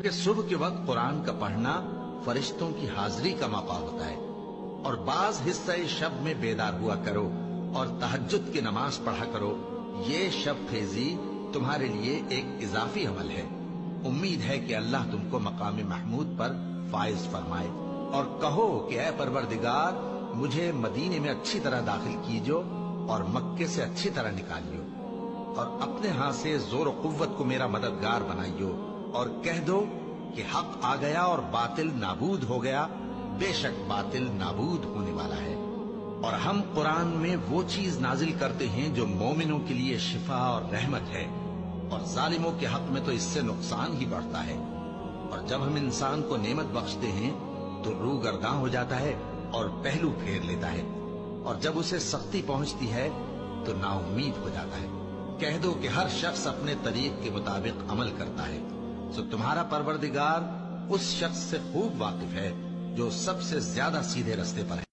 کہ صبح کے وقت قرآن کا پڑھنا فرشتوں کی حاضری کا موقع ہوتا ہے، اور بعض حصہ شب میں بیدار ہوا کرو اور تہجد کی نماز پڑھا کرو، یہ شب خیزی تمہارے لیے ایک اضافی عمل ہے۔ امید ہے کہ اللہ تم کو مقام محمود پر فائز فرمائے۔ اور کہو کہ اے پروردگار، مجھے مدینے میں اچھی طرح داخل کیجو اور مکے سے اچھی طرح نکالیو، اور اپنے ہاں سے زور و قوت کو میرا مددگار بنائیو، اور کہہ دو کہ حق آ گیا اور باطل نابود ہو گیا، بے شک باطل نابود ہونے والا ہے۔ اور ہم قرآن میں وہ چیز نازل کرتے ہیں جو مومنوں کے لیے شفا اور رحمت ہے، اور ظالموں کے حق میں تو اس سے نقصان ہی بڑھتا ہے۔ اور جب ہم انسان کو نعمت بخشتے ہیں تو روح گرداں ہو جاتا ہے اور پہلو پھیر لیتا ہے، اور جب اسے سختی پہنچتی ہے تو نا امید ہو جاتا ہے۔ کہہ دو کہ ہر شخص اپنے طریق کے مطابق عمل کرتا ہے، سو تمہارا پروردگار اس شخص سے خوب واقف ہے جو سب سے زیادہ سیدھے رستے پر ہے۔